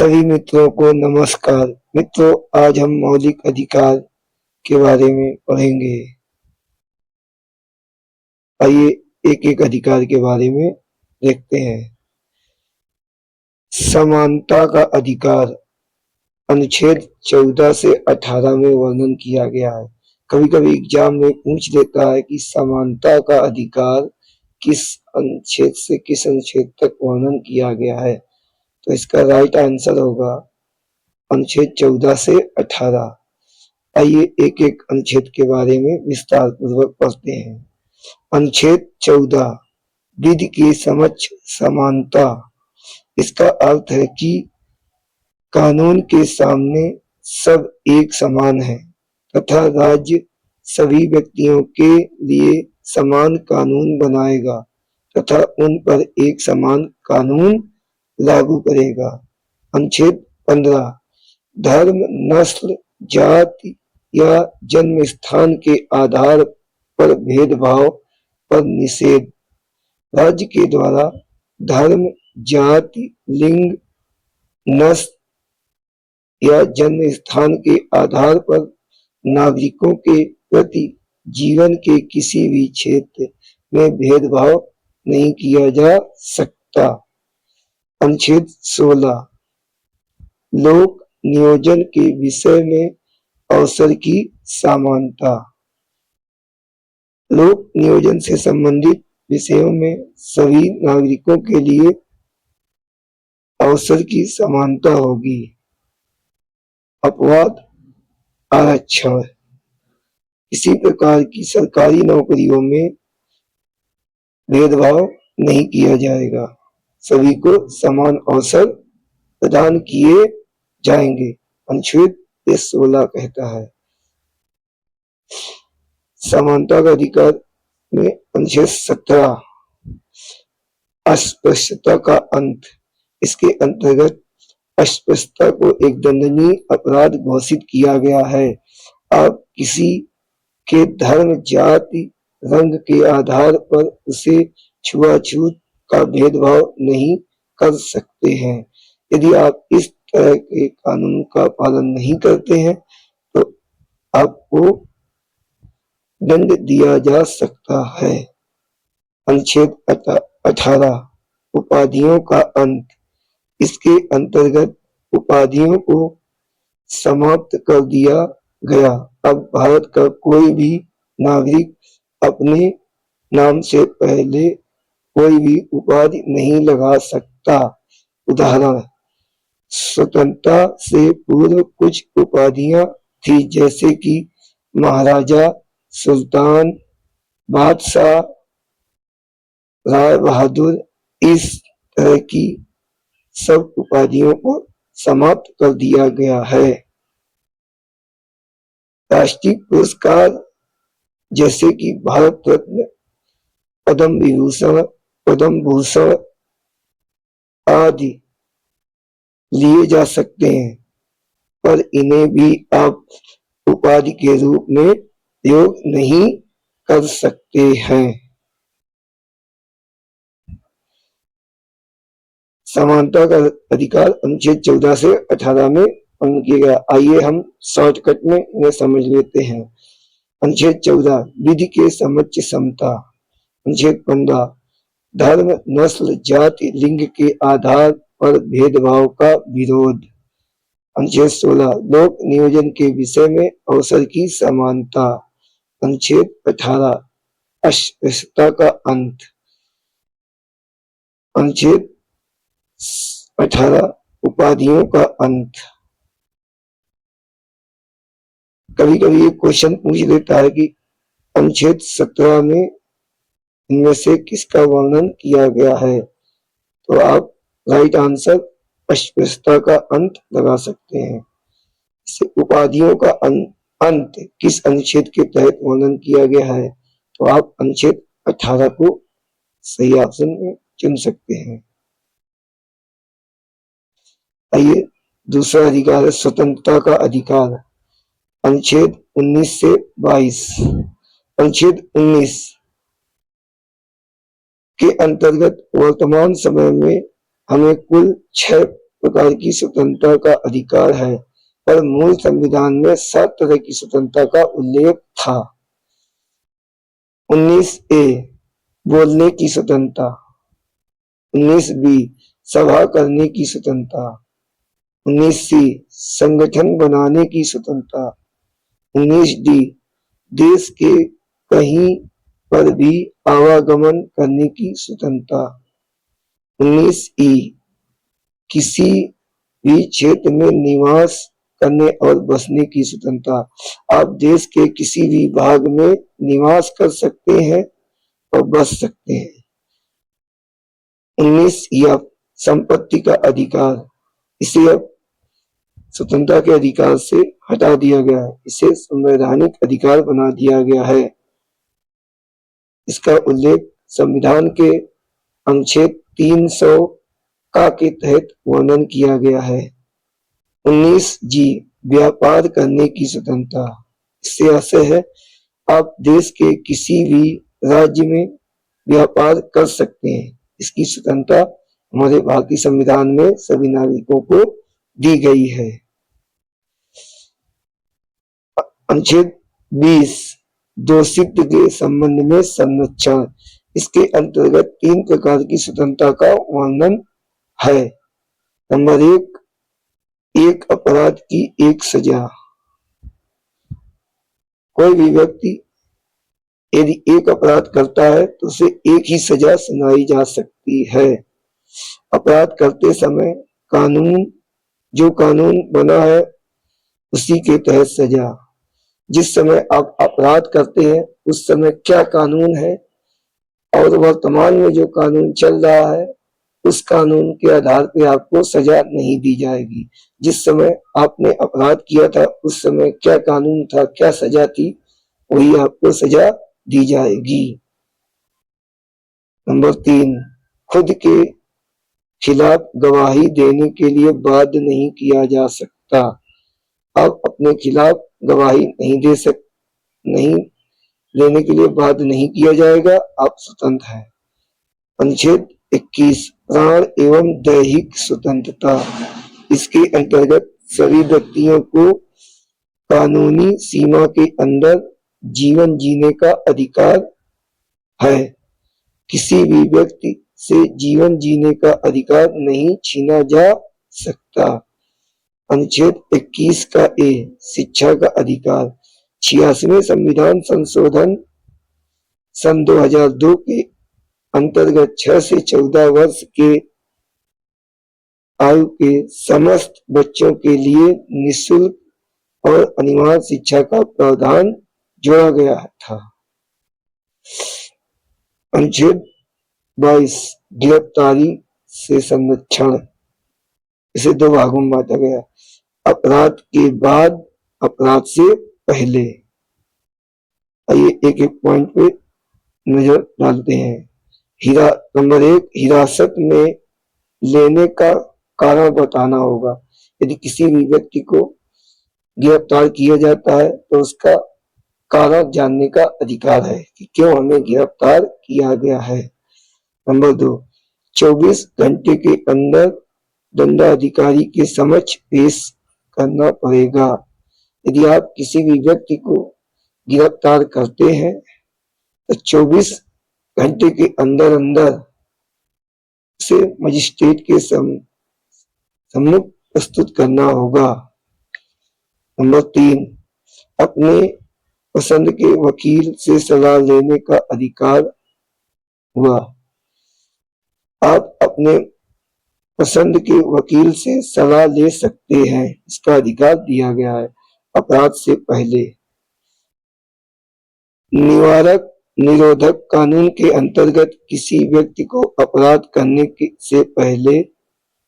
सभी मित्रों को नमस्कार। मित्रों, आज हम मौलिक अधिकार के बारे में पढ़ेंगे। आइए एक एक अधिकार के बारे में देखते हैं। समानता का अधिकार अनुच्छेद 14 से 18 में वर्णन किया गया है। कभी कभी एग्जाम में पूछ देता है कि समानता का अधिकार किस अनुच्छेद से किस अनुच्छेद तक वर्णन किया गया है, तो इसका राइट आंसर होगा अनुच्छेद 14 से 18। आइए एक एक अनुच्छेद के बारे में विस्तार पूर्वक पढ़ते हैं। अनुच्छेद 14 विधि के समक्ष समानता। इसका अर्थ है कि कानून के सामने सब एक समान है तथा राज्य सभी व्यक्तियों के लिए समान कानून बनाएगा तथा उन पर एक समान कानून लागू करेगा। अनुच्छेद 15 धर्म, नस्ल, जाति या जन्म स्थान के आधार पर भेदभाव पर निषेध। राज्य के द्वारा धर्म, जाति, लिंग, नस्ल या जन्म स्थान के आधार पर नागरिकों के प्रति जीवन के किसी भी क्षेत्र में भेदभाव नहीं किया जा सकता। अनुच्छेद 16 लोक नियोजन के विषय में अवसर की समानता। लोक नियोजन से संबंधित विषयों में सभी नागरिकों के लिए अवसर की समानता होगी। अपवाद आरक्षण। किसी प्रकार की सरकारी नौकरियों में भेदभाव नहीं किया जाएगा, सभी को समान अवसर प्रदान किए जाएंगे। अनुच्छेद 16 कहता है। समानता का अधिकार में अनुच्छेद 17 अस्पृश्यता का अंत। इसके अंतर्गत अस्पृश्यता को एक दंडनीय अपराध घोषित किया गया है। आप किसी के धर्म, जाति, रंग के आधार पर उसे छुआछूत का भेदभाव नहीं कर सकते हैं। यदि आप इस तरह के कानून का पालन नहीं करते हैं तो आपको दंड दिया जा सकता है। अनुच्छेद 18 उपाधियों का अंत। इसके अंतर्गत उपाधियों को समाप्त कर दिया गया। अब भारत का कोई भी नागरिक अपने नाम से पहले कोई भी उपाधि नहीं लगा सकता। उदाहरण, स्वतंत्रता से पूर्व कुछ उपाधियां थी जैसे कि महाराजा, सुल्तान, बादशाह, राय बहादुर। इस तरह की सब उपाधियों को समाप्त कर दिया गया है। राष्ट्रीय पुरस्कार जैसे कि भारत रत्न, पद्म विभूषण, पद्म भूषण आदि लिए जा सकते हैं, पर इन्हें भी आप उपाधि के रूप में प्रयोग नहीं कर सकते हैं। समानता का अधिकार अनुच्छेद 14 से 18 में वर्णन किया गया। आइए हम शॉर्टकट में इन्हें समझ लेते हैं। अनुच्छेद 14 विधि के समक्ष समता। अनुच्छेद 15 धर्म, नस्ल, जाति, लिंग के आधार पर भेदभाव का विरोध। अनुच्छेद 16 लोक नियोजन के विषय में अवसर की समानता। अनुच्छेद 18 अस्पृश्यता का अंत। अनुच्छेद 18 उपाधियों का अंत। कभी कभी एक क्वेश्चन पूछ देता है कि अनुच्छेद 17 में इनमें से किसका वर्णन किया गया है, तो आप राइट आंसर अस्पृश्यता का अंत लगा सकते हैं। इसे उपाधियों का अंत किस अनुच्छेद के तहत वर्णन किया गया है, तो आप अनुच्छेद 18 को सही ऑप्शन में चुन सकते हैं। आइए दूसरा अधिकार है स्वतंत्रता का अधिकार। अनुच्छेद 19 से 22। अनुच्छेद 19 के अंतर्गत वर्तमान समय में हमें कुल 6 प्रकार की स्वतंत्रता का अधिकार है, पर मूल संविधान में 7 तरह की स्वतंत्रता का उल्लेख था। 19A बोलने की स्वतंत्रता, 19B सभा करने की स्वतंत्रता, 19C संगठन बनाने की स्वतंत्रता, 19D देश के कहीं पर भी आवागमन करने की स्वतंत्रता, 19E किसी भी क्षेत्र में निवास करने और बसने की स्वतंत्रता। आप देश के किसी भी भाग में निवास कर सकते हैं और बस सकते हैं। 19 संपत्ति का अधिकार, इसे अब स्वतंत्रता के अधिकार से हटा दिया गया है, इसे संवैधानिक अधिकार बना दिया गया है। इसका उल्लेख संविधान के अनुच्छेद 300 का के तहत वर्णन किया गया है। 19G व्यापार करने की स्वतंत्रता, इससे आशय है आप देश के किसी भी राज्य में व्यापार कर सकते हैं। इसकी स्वतंत्रता हमारे भारतीय संविधान में सभी नागरिकों को दी गई है। अनुच्छेद 20 दोषित्व के संबंध में संरक्षण, इसके अंतर्गत 3 प्रकार की स्वतंत्रता का वर्णन है। नंबर 1 अपराध की एक सजा, कोई भी व्यक्ति यदि एक अपराध करता है तो उसे एक ही सजा सुनाई जा सकती है। अपराध करते समय कानून, जो कानून बना है उसी के तहत सजा। जिस समय आप अपराध करते हैं उस समय क्या कानून है और वर्तमान में जो कानून चल रहा है उस कानून के आधार पर आपको सजा नहीं दी जाएगी। जिस समय आपने अपराध किया था उस समय क्या कानून था, क्या सजा थी, वही आपको सजा दी जाएगी। नंबर 3 खुद के खिलाफ गवाही देने के लिए बाध्य नहीं किया जा सकता। आप अपने खिलाफ गवाही नहीं लेने के लिए बाध्य नहीं किया जाएगा, आप स्वतंत्र हैं। अनुच्छेद 21 प्राण एवं दैहिक स्वतंत्रता, इसके अंतर्गत सभी व्यक्तियों को कानूनी सीमा के अंदर जीवन जीने का अधिकार है। किसी भी व्यक्ति से जीवन जीने का अधिकार नहीं छीना जा सकता। अनुच्छेद 21 का ए शिक्षा का अधिकार, 86वें संविधान संशोधन सन 2002 के अंतर्गत 6 से 14 वर्ष के आयु के समस्त बच्चों के लिए निःशुल्क और अनिवार्य शिक्षा का प्रावधान जोड़ा गया था। अनुच्छेद 22 गिरफ्तारी से संरक्षण, इसे 2 भागों में बांटा गया, अपराध के बाद, अपराध से पहले। आइए एक एक पॉइंट पे नजर डालते हैं। नंबर 1 हिरासत में लेने का कारण बताना होगा। यदि किसी भी व्यक्ति को गिरफ्तार किया जाता है तो उसका कारण जानने का अधिकार है कि क्यों हमें गिरफ्तार किया गया है। नंबर 2 24 घंटे के अंदर दंडाधिकारी के समक्ष पेश करना पड़ेगा। यदि आप किसी भी व्यक्ति को गिरफ्तार करते हैं तो 24 घंटे के अंदर उसे मजिस्ट्रेट के सम्मुख प्रस्तुत करना होगा। नंबर 3 अपने पसंद के वकील से सलाह लेने का अधिकार हुआ। आप अपने पसंद के वकील से सलाह ले सकते हैं, इसका अधिकार दिया गया है अपराध से पहले। निवारक निरोधक कानून के अंतर्गत किसी व्यक्ति को अपराध करने से पहले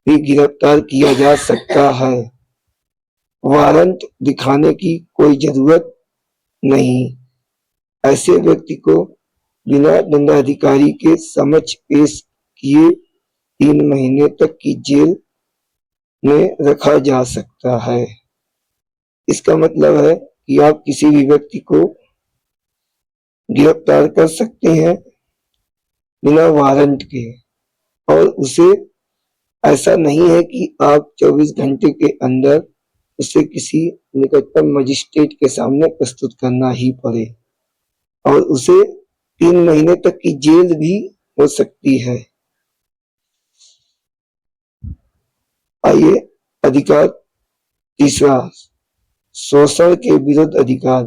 भी गिरफ्तार किया जा सकता है। वारंट दिखाने की कोई जरूरत नहीं। ऐसे व्यक्ति को बिना दंडाधिकारी के समक्ष पेश किए 3 महीने तक की जेल में रखा जा सकता है। इसका मतलब है कि आप किसी भी व्यक्ति को गिरफ्तार कर सकते हैं बिना वारंट के और उसे ऐसा नहीं है कि आप 24 घंटे के अंदर उसे किसी निकटतम मजिस्ट्रेट के सामने प्रस्तुत करना ही पड़े और उसे 3 महीने तक की जेल भी हो सकती है। आइए अधिकार तीसरा, शोषण के विरुद्ध अधिकार,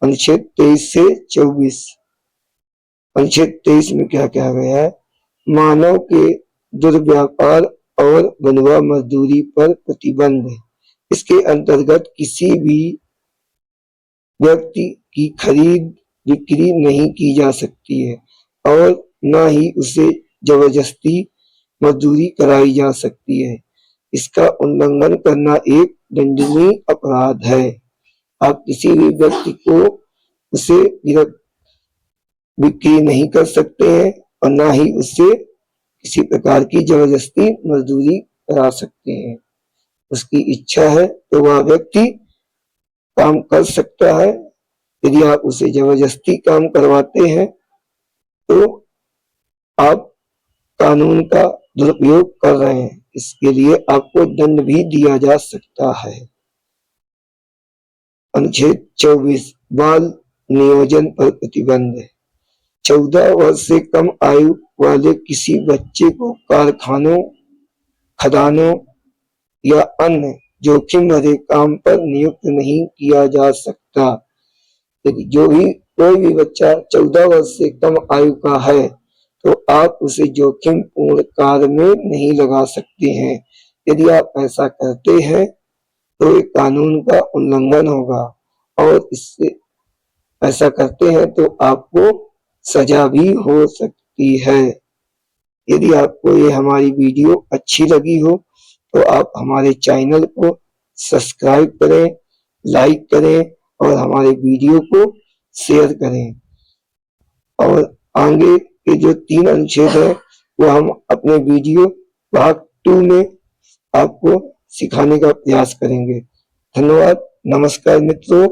अनुच्छेद 23 से 24। अनुच्छेद 23 में क्या कहा गया है? मानव के दुर्व्यापार और बंधुआ मजदूरी पर प्रतिबंध। इसके अंतर्गत किसी भी व्यक्ति की खरीद बिक्री नहीं की जा सकती है और न ही उसे जबरदस्ती मजदूरी कराई जा सकती है। इसका उल्लंघन करना एक दंडनीय अपराध है। आप किसी भी व्यक्ति को उसे बिक्री नहीं कर सकते हैं और ना ही उससे किसी प्रकार की जबरदस्ती मजदूरी करा सकते हैं। उसकी इच्छा है तो वह व्यक्ति काम कर सकता है। यदि आप उसे जबरदस्ती काम करवाते हैं तो आप कानून का दुरुपयोग कर रहे हैं। इसके लिए आपको दंड भी दिया जा सकता है। अनुच्छेद 24, बाल नियोजन पर प्रतिबंध। 14 वर्ष से कम आयु वाले किसी बच्चे को कारखानों, खदानों या अन्य जोखिम भरे काम पर नियुक्त नहीं किया जा सकता। यदि कोई भी बच्चा 14 वर्ष से कम आयु का है तो आप उसे जोखिम पूर्ण कार्य में नहीं लगा सकते हैं। यदि आप ऐसा करते हैं तो ये कानून का उल्लंघन होगा और इससे ऐसा करते हैं तो आपको सजा भी हो सकती है। यदि आपको ये हमारी वीडियो अच्छी लगी हो तो आप हमारे चैनल को सब्सक्राइब करें, लाइक करें और हमारे वीडियो को शेयर करें। और आगे के जो 3 अनुच्छेद है वो हम अपने वीडियो भाग 2 में आपको सिखाने का प्रयास करेंगे। धन्यवाद। नमस्कार मित्रों।